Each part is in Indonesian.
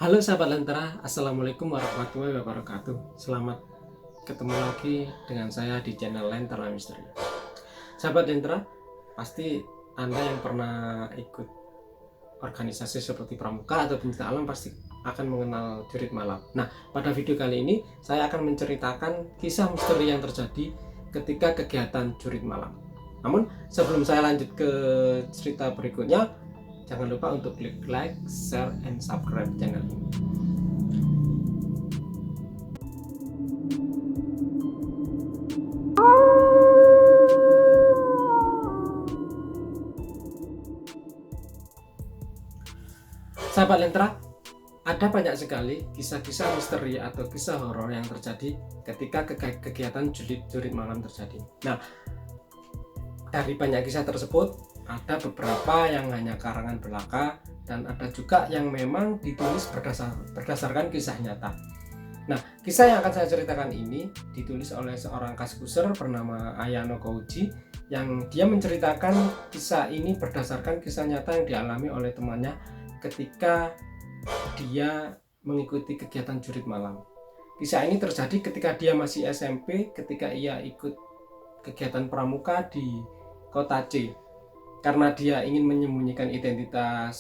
Halo sahabat Lentera, Assalamualaikum warahmatullahi wabarakatuh. Selamat ketemu lagi dengan saya di channel Lentera Misteri. Sahabat Lentera, pasti Anda yang pernah ikut organisasi seperti Pramuka atau Pencipta Alam pasti akan mengenal jurit malam. Nah, pada video kali ini saya akan menceritakan kisah misteri yang terjadi ketika kegiatan jurit malam. Namun sebelum saya lanjut ke cerita berikutnya, jangan lupa untuk klik like, share, and subscribe channel ini. Sahabat Lentera, ada banyak sekali kisah-kisah misteri atau kisah horor yang terjadi ketika kegiatan jurit malam terjadi. Nah, dari banyak kisah tersebut, ada beberapa yang hanya karangan belaka dan ada juga yang memang ditulis berdasarkan kisah nyata. Nah, kisah yang akan saya ceritakan ini ditulis oleh seorang kaskuser bernama Ayano Kouji, yang dia menceritakan kisah ini berdasarkan kisah nyata yang dialami oleh temannya ketika dia mengikuti kegiatan jurit malam. Kisah ini terjadi ketika dia masih SMP, ketika ia ikut kegiatan pramuka di kota C. Karena dia ingin menyembunyikan identitas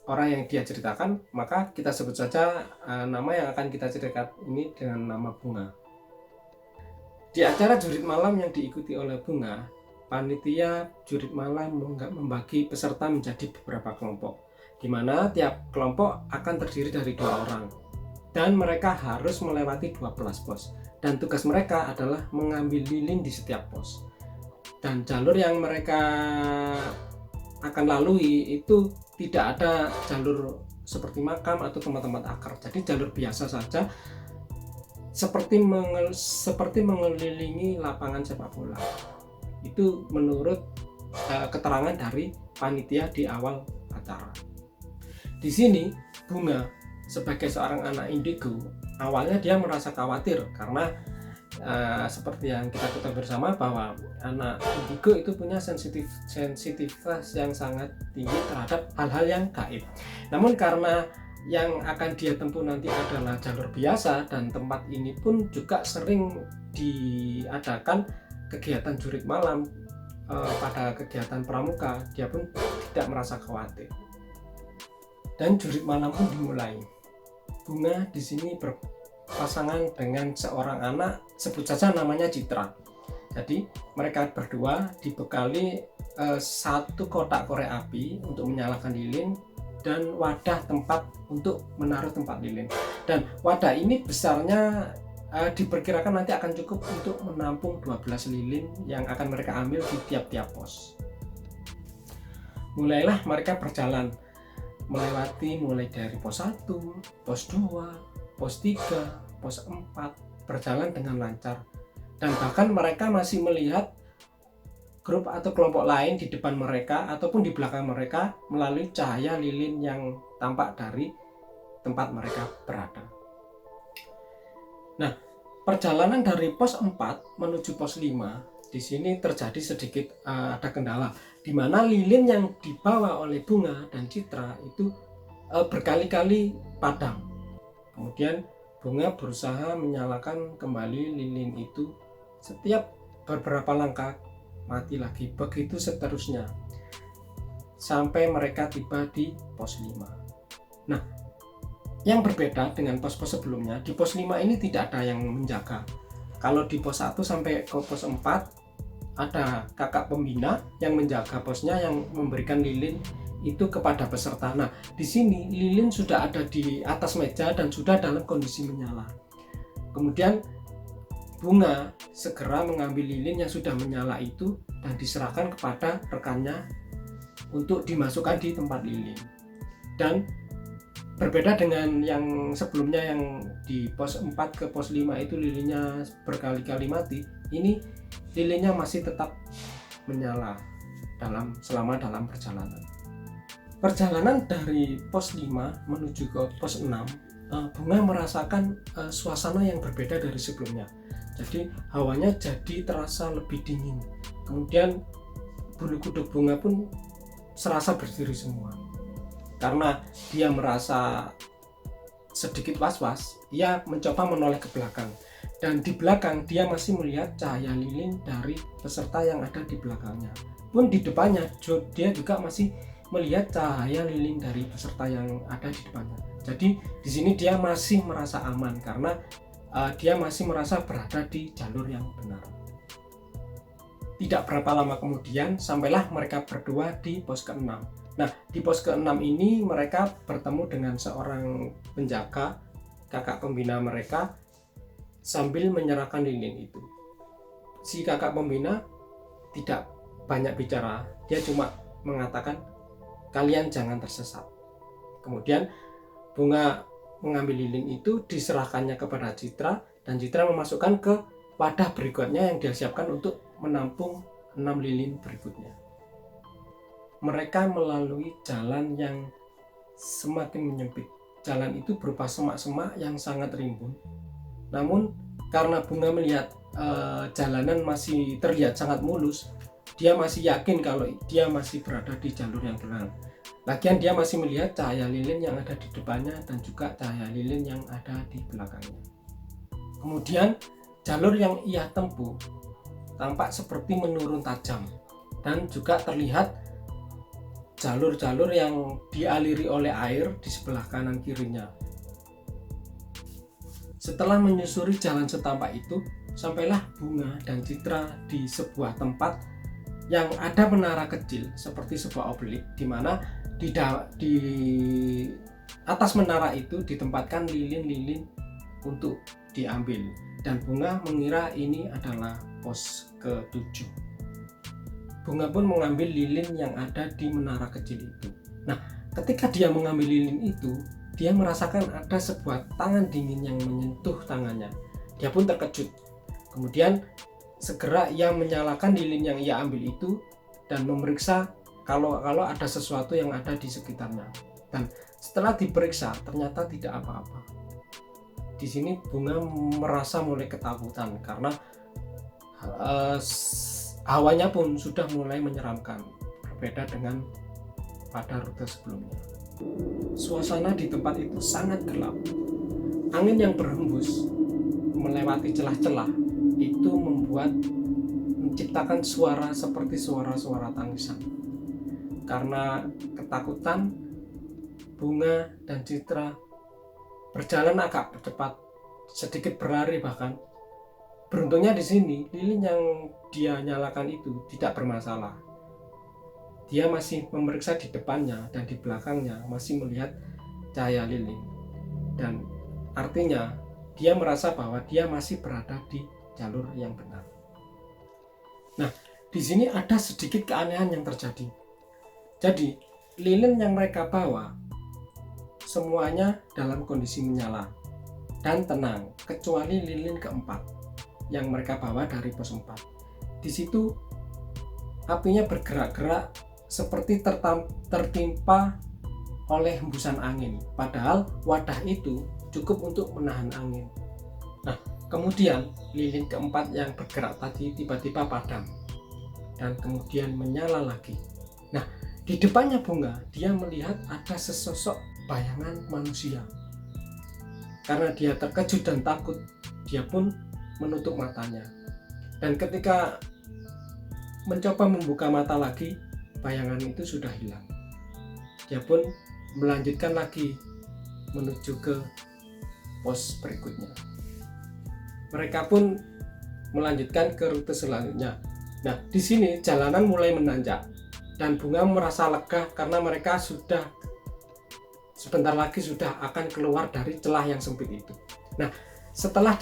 orang yang dia ceritakan, maka kita sebut saja nama yang akan kita ceritakan ini dengan nama Bunga. Di acara jurit malam yang diikuti oleh Bunga, panitia jurit malam membagi peserta menjadi beberapa kelompok, di mana tiap kelompok akan terdiri dari 2 orang dan mereka harus melewati 12 pos, dan tugas mereka adalah mengambil lilin di setiap pos. Dan jalur yang mereka akan lalui itu tidak ada jalur seperti makam atau tempat-tempat akar, jadi jalur biasa saja, seperti mengelilingi lapangan sepak bola. Itu menurut keterangan dari panitia di awal acara. Di sini Bunga sebagai seorang anak indigo, awalnya dia merasa khawatir karena seperti yang kita ketahui bersama bahwa anak indigo itu punya sensitivitas yang sangat tinggi terhadap hal-hal yang gaib. Namun karena yang akan dia tempuh nanti adalah jalur biasa dan tempat ini pun juga sering diadakan kegiatan jurit malam pada kegiatan pramuka, dia pun tidak merasa khawatir. Dan jurit malam pun dimulai. Bunga di sini berpasangan dengan seorang anak, sebut saja namanya Citra. Jadi mereka berdua dibekali satu kotak korek api untuk menyalakan lilin dan wadah tempat untuk menaruh tempat lilin. Dan wadah ini besarnya diperkirakan nanti akan cukup untuk menampung 12 lilin yang akan mereka ambil di tiap-tiap pos. Mulailah mereka berjalan melewati mulai dari pos 1, pos 2, pos 3, pos 4, berjalan dengan lancar. Dan bahkan mereka masih melihat grup atau kelompok lain di depan mereka ataupun di belakang mereka melalui cahaya lilin yang tampak dari tempat mereka berada. Nah, perjalanan dari pos 4 menuju pos 5 di sini terjadi sedikit ada kendala, di mana lilin yang dibawa oleh Bunga dan Citra itu berkali-kali padam. Kemudian Bunga berusaha menyalakan kembali lilin itu, setiap beberapa langkah mati lagi, begitu seterusnya sampai mereka tiba di pos 5. Nah, yang berbeda dengan pos-pos sebelumnya, di pos 5 ini tidak ada yang menjaga. Kalau di pos 1 sampai ke pos 4 ada kakak pembina yang menjaga posnya, yang memberikan lilin itu kepada peserta. Nah, di sini lilin sudah ada di atas meja dan sudah dalam kondisi menyala. Kemudian Bunga segera mengambil lilin yang sudah menyala itu dan diserahkan kepada rekannya untuk dimasukkan di tempat lilin. Dan berbeda dengan yang sebelumnya yang di pos 4 ke pos 5 itu lilinnya berkali-kali mati, ini lilinnya masih tetap menyala selama dalam perjalanan. Perjalanan dari pos 5 menuju ke pos 6, Bunga merasakan suasana yang berbeda dari sebelumnya. Jadi hawanya jadi terasa lebih dingin. Kemudian bulu kuduk Bunga pun serasa berdiri semua. Karena dia merasa sedikit was-was, dia mencoba menoleh ke belakang. Dan di belakang dia masih melihat cahaya lilin dari peserta yang ada di belakangnya. Pun di depannya dia juga masih melihat cahaya lilin dari peserta yang ada di depannya. Jadi di sini dia masih merasa aman karena dia masih merasa berada di jalur yang benar. Tidak berapa lama kemudian sampailah mereka berdua di pos ke-6. Nah, di pos ke-6 ini mereka bertemu dengan seorang penjaga, kakak pembina mereka, sambil menyerahkan lilin itu. Si kakak pembina tidak banyak bicara, dia cuma mengatakan, "Kalian jangan tersesat." Kemudian Bunga mengambil lilin itu, diserahkannya kepada Citra, dan Citra memasukkan ke wadah berikutnya yang dia siapkan untuk menampung 6 lilin berikutnya. Mereka melalui jalan yang semakin menyempit. Jalan itu berupa semak-semak yang sangat rimbun. Namun karena Bunga melihat jalanan masih terlihat sangat mulus, dia masih yakin kalau dia masih berada di jalur yang benar. Lagian dia masih melihat cahaya lilin yang ada di depannya dan juga cahaya lilin yang ada di belakangnya. Kemudian jalur yang ia tempuh tampak seperti menurun tajam, dan juga terlihat jalur-jalur yang dialiri oleh air di sebelah kanan kirinya. Setelah menyusuri jalan setapak itu, sampailah Bunga dan Citra di sebuah tempat yang ada menara kecil seperti sebuah oblik, di mana di atas menara itu ditempatkan lilin-lilin untuk diambil, dan Bunga mengira ini adalah pos ke-7. Bunga pun mengambil lilin yang ada di menara kecil itu. Nah, ketika dia mengambil lilin itu, dia merasakan ada sebuah tangan dingin yang menyentuh tangannya. Dia pun terkejut. Kemudian segera ia menyalakan lilin yang ia ambil itu dan memeriksa kalau ada sesuatu yang ada di sekitarnya. Dan setelah diperiksa ternyata tidak apa-apa. Di sini Bunga merasa mulai ketakutan karena hawanya pun sudah mulai menyeramkan, berbeda dengan pada rute sebelumnya. Suasana di tempat itu sangat gelap. Angin yang berhembus melewati celah-celah itu menciptakan suara seperti suara-suara tangisan. Karena ketakutan, Bunga dan Citra berjalan agak cepat, sedikit berlari bahkan. Beruntungnya di sini lilin yang dia nyalakan itu tidak bermasalah. Dia masih memeriksa di depannya dan di belakangnya masih melihat cahaya lilin, dan artinya dia merasa bahwa dia masih berada di jalur yang benar. Nah, di sini ada sedikit keanehan yang terjadi. Jadi lilin yang mereka bawa semuanya dalam kondisi menyala dan tenang, kecuali lilin keempat yang mereka bawa dari pos 4. Di situ apinya bergerak-gerak seperti tertimpa oleh hembusan angin, padahal wadah itu cukup untuk menahan angin. Nah, kemudian lilin keempat yang bergerak tadi tiba-tiba padam dan kemudian menyala lagi. Nah, di depannya Bunga, dia melihat ada sesosok bayangan manusia. Karena dia terkejut dan takut, dia pun menutup matanya. Dan ketika mencoba membuka mata lagi, bayangan itu sudah hilang. Dia pun melanjutkan lagi menuju ke pos berikutnya. Mereka pun melanjutkan ke rute selanjutnya. Nah, di sini jalanan mulai menanjak dan Bunga merasa lega karena mereka sudah sebentar lagi sudah akan keluar dari celah yang sempit itu. Nah, setelah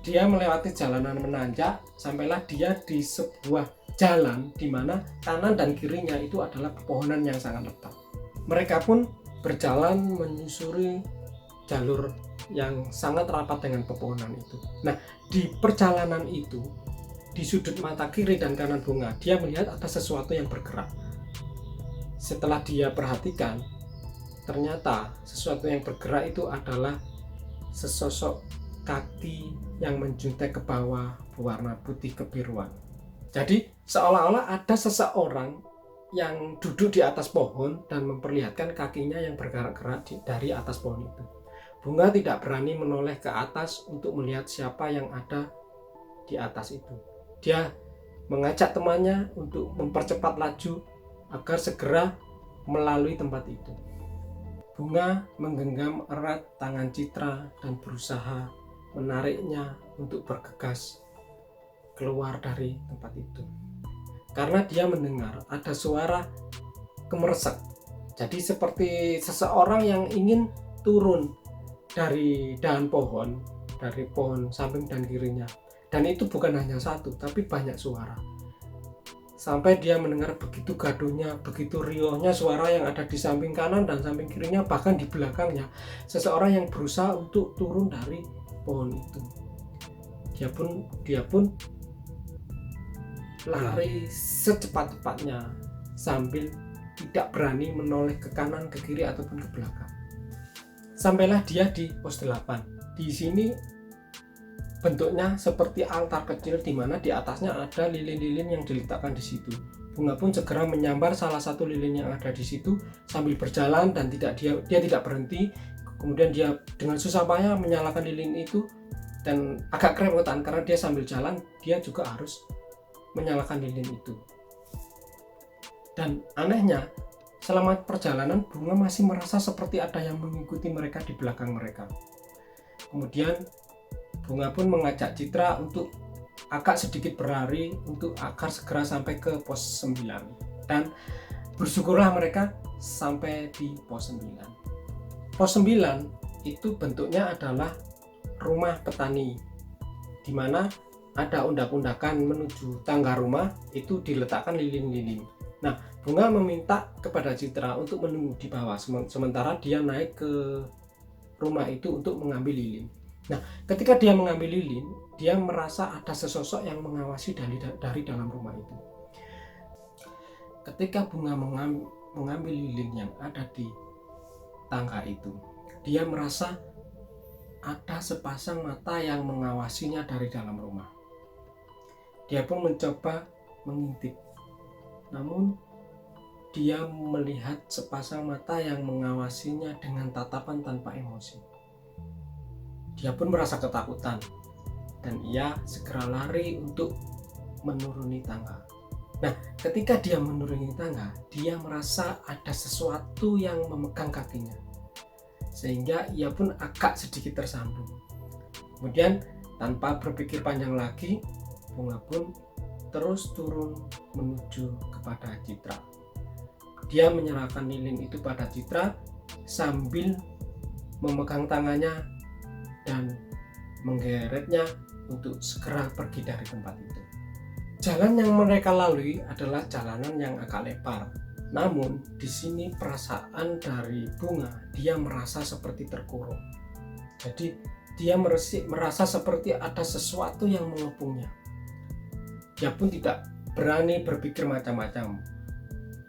dia melewati jalanan menanjak, sampailah dia di sebuah jalan di mana kanan dan kirinya itu adalah pepohonan yang sangat lebat. Mereka pun berjalan menyusuri jalur yang sangat rapat dengan pepohonan itu. Nah, di perjalanan itu, di sudut mata kiri dan kanan Bunga, dia melihat ada sesuatu yang bergerak. Setelah dia perhatikan, ternyata sesuatu yang bergerak itu adalah sesosok kaki yang menjuntai ke bawah berwarna putih kebiruan. Jadi seolah-olah ada seseorang yang duduk di atas pohon dan memperlihatkan kakinya yang bergerak-gerak dari atas pohon itu. Bunga tidak berani menoleh ke atas untuk melihat siapa yang ada di atas itu. Dia mengajak temannya untuk mempercepat laju agar segera melalui tempat itu. Bunga menggenggam erat tangan Citra dan berusaha menariknya untuk bergegas keluar dari tempat itu. Karena dia mendengar ada suara kemeresek. Jadi seperti seseorang yang ingin turun dari dahan pohon, dari pohon samping dan kirinya. Dan itu bukan hanya satu, tapi banyak suara. Sampai dia mendengar begitu gaduhnya, begitu riuhnya suara yang ada di samping kanan dan samping kirinya, bahkan di belakangnya. Seseorang yang berusaha untuk turun dari pohon itu. Dia pun lari secepat-cepatnya sambil tidak berani menoleh ke kanan, ke kiri ataupun ke belakang. Sampailah dia di pos 8. Di sini bentuknya seperti altar kecil di mana di atasnya ada lilin-lilin yang diletakkan di situ. Bunga pun segera menyambar salah satu lilin yang ada di situ sambil berjalan dan dia tidak berhenti. Kemudian dia dengan susah payah menyalakan lilin itu dan agak kerepotan karena dia sambil jalan dia juga harus menyalakan lilin itu. Dan anehnya, selama perjalanan Bunga masih merasa seperti ada yang mengikuti mereka di belakang mereka. Kemudian Bunga pun mengajak Citra untuk agak sedikit berlari untuk agar segera sampai ke pos 9. Dan bersyukurlah mereka sampai di pos 9. Pos 9 itu bentuknya adalah rumah petani, di mana ada undak-undakan menuju tangga rumah itu diletakkan lilin-lilin. Nah, Bunga meminta kepada Citra untuk menunggu di bawah sementara dia naik ke rumah itu untuk mengambil lilin. Nah, ketika dia mengambil lilin, dia merasa ada sesosok yang mengawasi dari dalam rumah itu. Ketika Bunga mengambil lilin yang ada di tangga itu, dia merasa ada sepasang mata yang mengawasinya dari dalam rumah. Dia pun mencoba mengintip, namun dia melihat sepasang mata yang mengawasinya dengan tatapan tanpa emosi. Dia pun merasa ketakutan dan ia segera lari untuk menuruni tangga. Nah, ketika dia menuruni tangga, dia merasa ada sesuatu yang memegang kakinya, sehingga ia pun agak sedikit tersandung. Kemudian tanpa berpikir panjang lagi, Bunga pun terus turun menuju kepada Citra. Dia menyerahkan lilin itu pada Citra sambil memegang tangannya dan menggeretnya untuk segera pergi dari tempat itu. Jalan yang mereka lalui adalah jalanan yang agak lebar. Namun di sini perasaan dari Bunga, dia merasa seperti terkurung. Jadi dia merasa seperti ada sesuatu yang mengepungnya. Dia pun tidak berani berpikir macam-macam.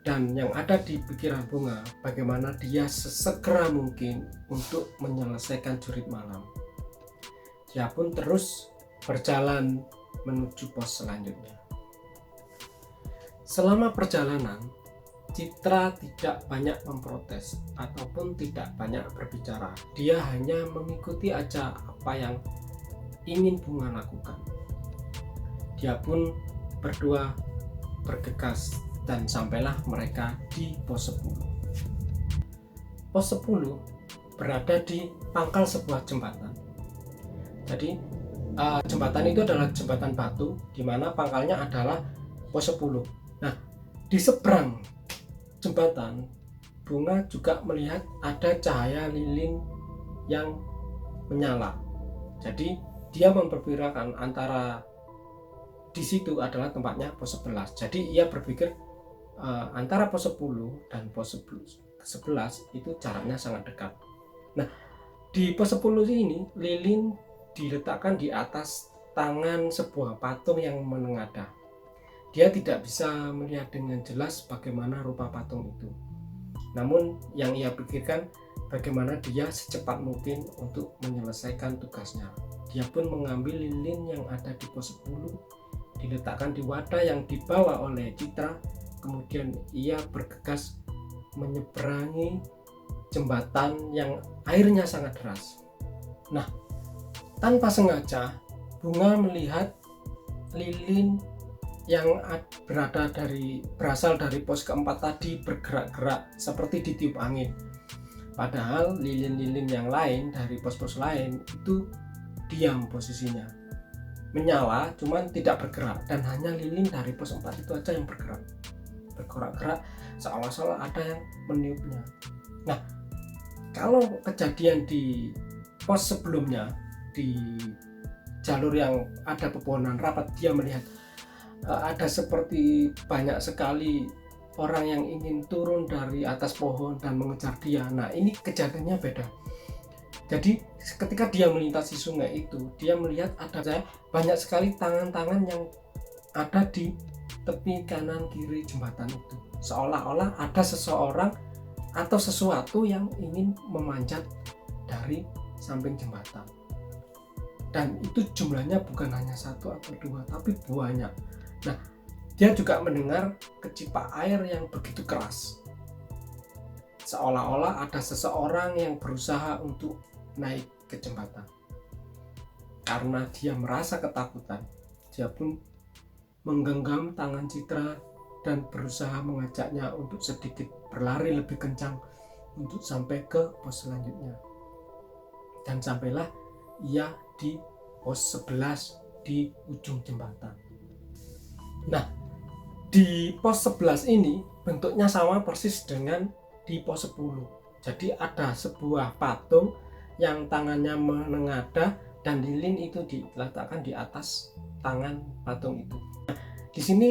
Dan yang ada di pikiran Bunga, bagaimana dia sesegera mungkin untuk menyelesaikan jurit malam. Dia pun terus berjalan menuju pos selanjutnya. Selama perjalanan, Citra tidak banyak memprotes ataupun tidak banyak berbicara. Dia hanya mengikuti aja apa yang ingin Bunga lakukan. Dia pun berdua bergegas dan sampailah mereka di pos 10. Pos 10 berada di pangkal sebuah jembatan. Jadi jembatan itu adalah jembatan batu di mana pangkalnya adalah pos 10. Nah, di seberang jembatan, Bunga juga melihat ada cahaya lilin yang menyala. Jadi dia memperkirakan antara di situ adalah tempatnya pos 11. Jadi ia berpikir antara pos 10 dan pos 11 itu jaraknya sangat dekat. Nah, di pos 10 ini lilin diletakkan di atas tangan sebuah patung yang menengadah. Dia tidak bisa melihat dengan jelas bagaimana rupa patung itu. Namun yang ia pikirkan bagaimana dia secepat mungkin untuk menyelesaikan tugasnya. Dia pun mengambil lilin yang ada di pos 10, diletakkan di wadah yang dibawa oleh Citra. Kemudian ia bergegas menyeberangi jembatan yang airnya sangat deras. Nah, tanpa sengaja bunga melihat lilin yang berasal dari pos keempat tadi bergerak-gerak seperti ditiup angin. Padahal lilin-lilin yang lain dari pos-pos lain itu diam posisinya, menyala cuman tidak bergerak, dan hanya lilin dari pos 4 itu aja yang bergerak-gerak seolah-olah ada yang meniupnya. Nah, kalau kejadian di pos sebelumnya, di jalur yang ada pepohonan rapat, dia melihat ada seperti banyak sekali orang yang ingin turun dari atas pohon dan mengejar dia. Nah, ini kejadiannya beda. Jadi ketika dia melintasi sungai itu, dia melihat ada banyak sekali tangan-tangan yang ada di tepi kanan kiri jembatan itu, seolah-olah ada seseorang atau sesuatu yang ingin memanjat dari samping jembatan. Dan itu jumlahnya bukan hanya satu atau dua, tapi banyak. Nah, dia juga mendengar kecipak air yang begitu keras, seolah-olah ada seseorang yang berusaha untuk naik ke jembatan. Karena dia merasa ketakutan, dia pun menggenggam tangan Citra dan berusaha mengajaknya untuk sedikit berlari lebih kencang untuk sampai ke pos selanjutnya. Dan sampailah ia di pos 11 di ujung jembatan. Nah, di pos 11 ini bentuknya sama persis dengan di pos 10. Jadi ada sebuah patung yang tangannya menengadah dan lilin itu diletakkan di atas tangan patung itu. Nah, di sini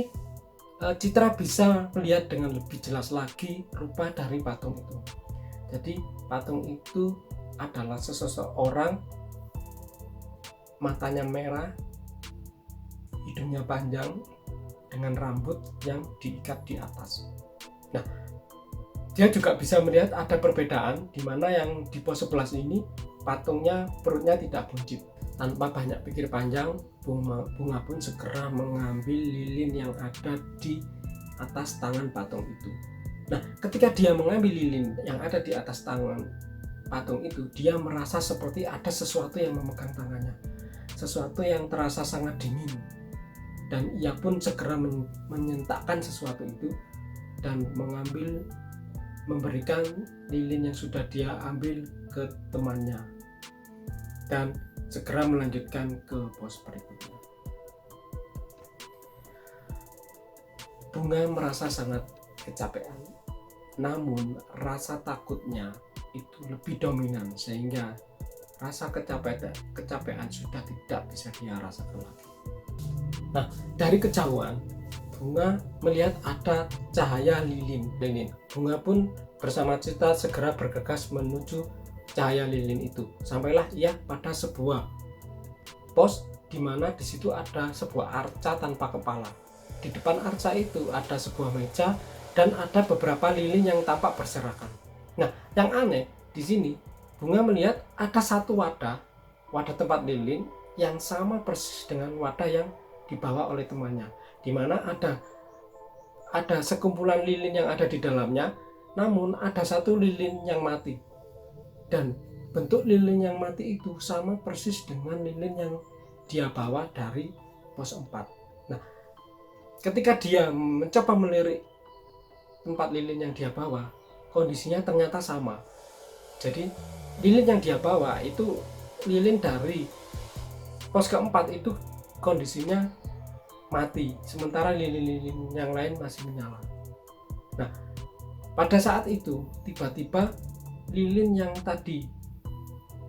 Citra bisa melihat dengan lebih jelas lagi rupa dari patung itu. Jadi patung itu adalah seseorang, matanya merah, hidungnya panjang, dengan rambut yang diikat di atas. Nah, dia juga bisa melihat ada perbedaan di mana yang di pos 11 ini patungnya perutnya tidak buncit. Tanpa banyak pikir panjang, bunga pun segera mengambil lilin yang ada di atas tangan patung itu. Nah, ketika dia mengambil lilin yang ada di atas tangan patung itu, dia merasa seperti ada sesuatu yang memegang tangannya, sesuatu yang terasa sangat dingin. Dan ia pun segera menyentakkan sesuatu itu dan memberikan lilin yang sudah dia ambil ke temannya dan segera melanjutkan ke pos berikutnya. Bunga merasa sangat kecapean, namun rasa takutnya itu lebih dominan sehingga rasa kecapean sudah tidak bisa dia rasakan lagi. Nah, dari kejauhan Bunga melihat ada cahaya lilin. Bunga pun bersama Citra segera bergegas menuju cahaya lilin itu. Sampailah ia pada sebuah pos di mana di situ ada sebuah arca tanpa kepala. Di depan arca itu ada sebuah meja dan ada beberapa lilin yang tampak berserakan. Nah, yang aneh di sini Bunga melihat ada satu wadah tempat lilin yang sama persis dengan wadah yang dibawa oleh temannya, di mana ada sekumpulan lilin yang ada di dalamnya, namun ada satu lilin yang mati, dan bentuk lilin yang mati itu sama persis dengan lilin yang dia bawa dari pos 4. Nah, ketika dia mencoba melirik tempat lilin yang dia bawa, kondisinya ternyata sama. Jadi lilin yang dia bawa itu lilin dari pos keempat itu kondisinya mati, sementara lilin-lilin yang lain masih menyala. Nah, pada saat itu tiba-tiba lilin yang tadi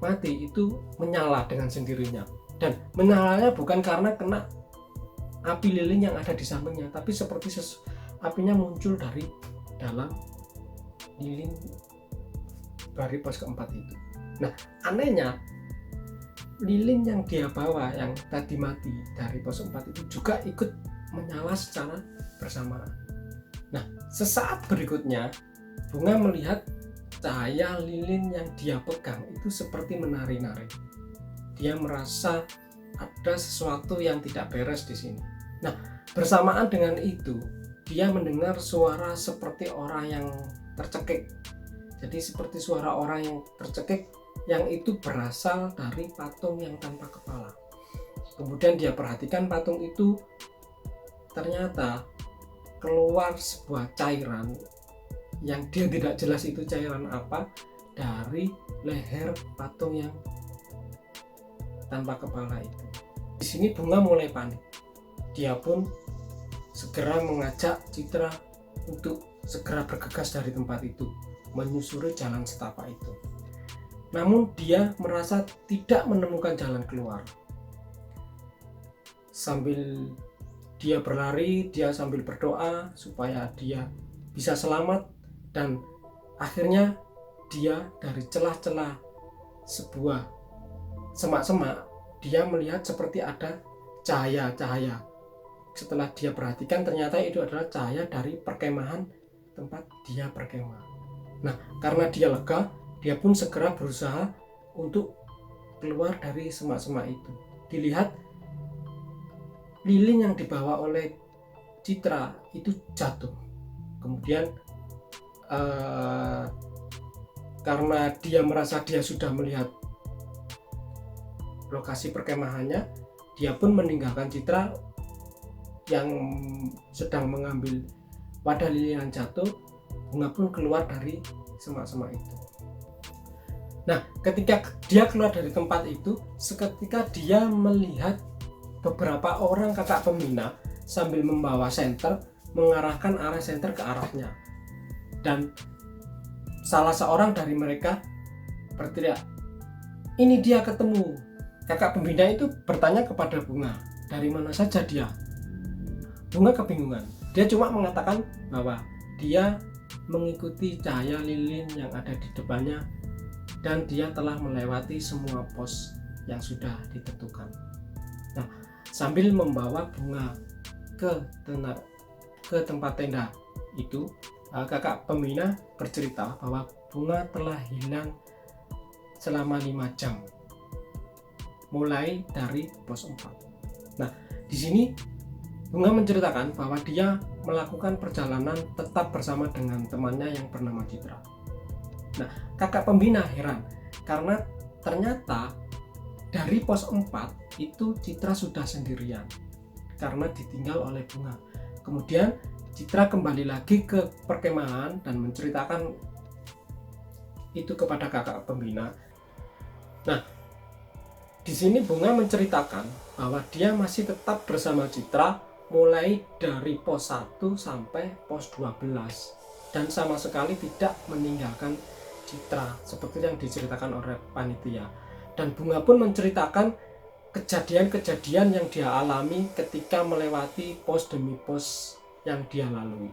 mati itu menyala dengan sendirinya, dan menyalanya bukan karena kena api lilin yang ada di sampingnya, tapi seperti apinya muncul dari dalam lilin dari pos keempat itu. Nah, anehnya lilin yang dia bawa yang tadi mati dari pos 4 itu juga ikut menyala secara bersamaan. Nah, sesaat berikutnya Bunga melihat cahaya lilin yang dia pegang itu seperti menari-nari. Dia merasa ada sesuatu yang tidak beres di sini. Nah, bersamaan dengan itu dia mendengar suara seperti orang yang tercekik. Jadi seperti suara orang yang tercekik yang itu berasal dari patung yang tanpa kepala. Kemudian dia perhatikan patung itu ternyata keluar sebuah cairan yang dia tidak jelas itu cairan apa dari leher patung yang tanpa kepala itu. Di sini Bunga mulai panik. Dia pun segera mengajak Citra untuk segera bergegas dari tempat itu, menyusuri jalan setapak itu. Namun dia merasa tidak menemukan jalan keluar. Sambil dia berlari, dia sambil berdoa supaya dia bisa selamat, dan akhirnya dia dari celah-celah sebuah semak-semak dia melihat seperti ada cahaya-cahaya. Setelah dia perhatikan, ternyata itu adalah cahaya dari perkemahan tempat dia berkemah. Nah, karena dia lega, dia pun segera berusaha untuk keluar dari semak-semak itu. Dilihat lilin yang dibawa oleh Citra itu jatuh. Kemudian karena dia merasa dia sudah melihat lokasi perkemahannya, dia pun meninggalkan Citra yang sedang mengambil wadah lilin yang jatuh. Bunga pun keluar dari semak-semak itu. Nah, ketika dia keluar dari tempat itu, seketika dia melihat beberapa orang kakak pembina sambil membawa senter mengarahkan arah senter ke arahnya, dan salah seorang dari mereka berteriak, "Ini dia ketemu." Kakak pembina itu bertanya kepada Bunga, dari mana saja dia. Bunga kebingungan. Dia cuma mengatakan bahwa dia mengikuti cahaya lilin yang ada di depannya dan dia telah melewati semua pos yang sudah ditentukan. Nah, sambil membawa Bunga ke tempat tenda itu, kakak pembina bercerita bahwa Bunga telah hilang selama 5 jam mulai dari pos 4. Nah, di sini Bunga menceritakan bahwa dia melakukan perjalanan tetap bersama dengan temannya yang bernama Citra. Nah, kakak pembina heran karena ternyata dari pos 4 itu Citra sudah sendirian karena ditinggal oleh Bunga. Kemudian Citra kembali lagi ke perkemahan dan menceritakan itu kepada kakak pembina. Nah, di sini Bunga menceritakan bahwa dia masih tetap bersama Citra mulai dari pos 1 sampai pos 12 dan sama sekali tidak meninggalkan Citra seperti yang diceritakan oleh panitia. Dan Bunga pun menceritakan kejadian-kejadian yang dia alami ketika melewati pos demi pos yang dia lalui.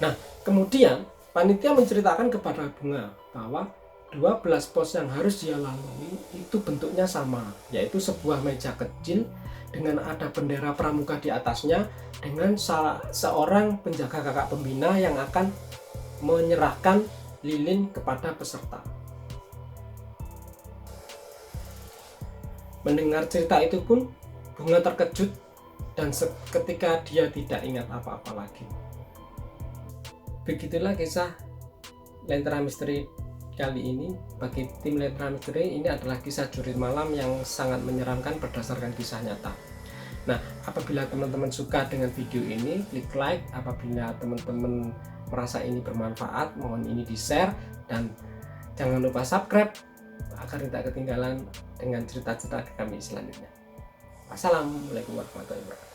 Nah, kemudian panitia menceritakan kepada Bunga bahwa 12 pos yang harus dia lalui itu bentuknya sama, yaitu sebuah meja kecil dengan ada bendera pramuka di atasnya dengan seorang penjaga kakak pembina yang akan menyerahkan lilin kepada peserta. Mendengar cerita itu pun Bunga terkejut dan seketika dia tidak ingat apa-apa lagi. Begitulah kisah Lentera Misteri kali ini. Bagi tim Lentera Misteri, ini adalah kisah jurit malam yang sangat menyeramkan berdasarkan kisah nyata. Nah, apabila teman-teman suka dengan video ini, klik like. Apabila teman-teman merasa ini bermanfaat, mohon ini di-share dan jangan lupa subscribe agar tidak ketinggalan dengan cerita-cerita kami selanjutnya. Wassalamualaikum warahmatullahi wabarakatuh.